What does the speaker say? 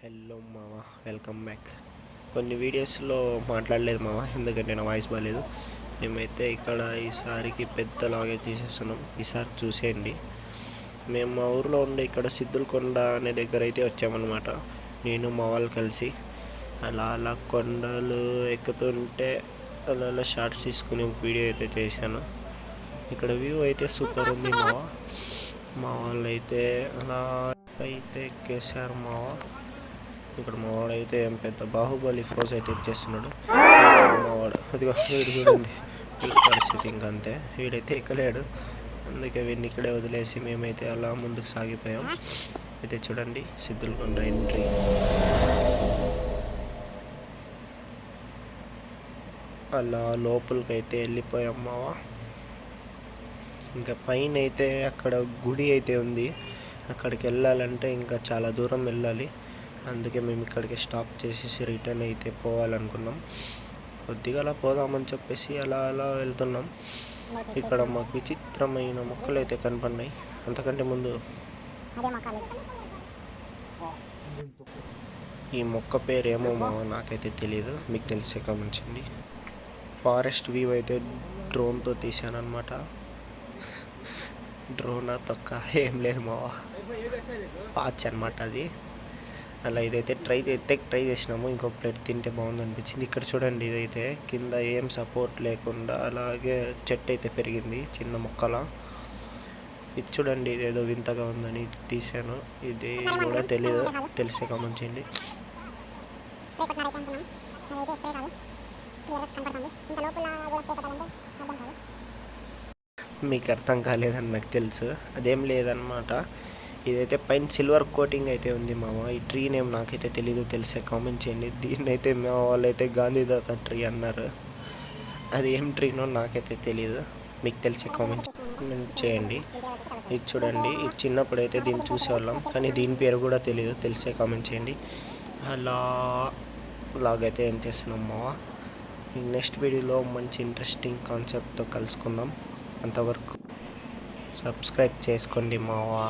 Hello మామ, welcome back. కొన్ని వీడియోస్లో మాట్లాడలేదు మామ, ఎందుకంటే నా వాయిస్ బాగాలేదు. మేమైతే ఇక్కడ ఈసారికి పెద్ద లాగే తీసేస్తున్నాం. ఈసారి చూసేయండి. మేము మా ఊరిలో ఉండే ఇక్కడ సిద్ధులకొండ అనే దగ్గర అయితే వచ్చామన్నమాట. నేను మా వాళ్ళు కలిసి అలా అలా కొండలు ఎక్కుతుంటే అలా షార్ట్స్ తీసుకుని వీడియో అయితే చేశాను. ఇక్కడ వ్యూ అయితే సూపర్ ఉంది మావ. మా వాళ్ళు అయితే అలా అయితే ఎక్కేసారు మావ. ఇక్కడ మావాడైతే ఏం పెద్ద బాహుబలి ఫోజ్ అయితే ఇచ్చేస్తున్నాడు. మావాడు అదిగో వీడు చూడండి, వీడి పరిస్థితి ఇంకంతే. వీడైతే ఎక్కలేడు, అందుకే వీడిని ఇక్కడే వదిలేసి మేమైతే అలా ముందుకు సాగిపోయాం. అయితే చూడండి సిద్ధులకొండ ఎంట్రీ. అలా లోపలికైతే వెళ్ళిపోయాం మావా. ఇంకా పైన అయితే అక్కడ గుడి అయితే ఉంది. అక్కడికి వెళ్ళాలంటే ఇంకా చాలా దూరం వెళ్ళాలి. అందుకే మేము ఇక్కడికి స్టాప్ చేసేసి రిటర్న్ అయితే పోవాలనుకున్నాం. కొద్దిగా అలా పోదామని చెప్పేసి అలా అలా వెళ్తున్నాం. ఇక్కడ మాకు విచిత్రమైన మొక్కలు అయితే కనపడినాయి. అంతకంటే ముందు ఈ మొక్క పేరు ఏమో నాకైతే తెలియదు, మీకు తెలిసే గమనించండి. ఫారెస్ట్ వ్యూ అయితే డ్రోన్తో తీసానమాట. డ్రోన్ తొక్క ఏం లేదు మావా, పాచ్ అనమాట అది. అలా ఇదైతే ట్రై చేసినాము. ఇంకో ప్లేట్ తింటే బాగుంది అనిపించింది. ఇక్కడ చూడండి, ఇదైతే కింద ఏం సపోర్ట్ లేకుండా అలాగే చెట్టు అయితే పెరిగింది, చిన్న మొక్కల. ఇది చూడండి, ఇదేదో వింతగా ఉందని తీసాను. ఇది కూడా తెలిసే గమనించండి. మీకు అర్థం కాలేదని నాకు తెలుసు, అదేం లేదనమాట. ఇదైతే పైన సిల్వర్ కోటింగ్ అయితే ఉంది మామ. ఈ ట్రీ నేమ్ నాకైతే తెలీదు, తెలిసే కామెంట్ చేయండి. దీన్ని అయితే మా వాళ్ళైతే గాంధీదాత ట్రీ అన్నారు. అది ఏం ట్రీనో నాకైతే తెలీదు, మీకు తెలిసే కామెంట్ చేయండి. ఇది చూడండి, ఇది చిన్నప్పుడైతే దీన్ని చూసేవాళ్ళం, కానీ దీని పేరు కూడా తెలీదు, తెలిసే కామెంట్ చేయండి. అలాగైతే ఏం చేస్తున్నాం మావ. నెక్స్ట్ వీడియోలో మంచి ఇంట్రెస్టింగ్ కాన్సెప్ట్తో కలుసుకుందాం. అంతవరకు సబ్స్క్రైబ్ చేసుకోండి మావా.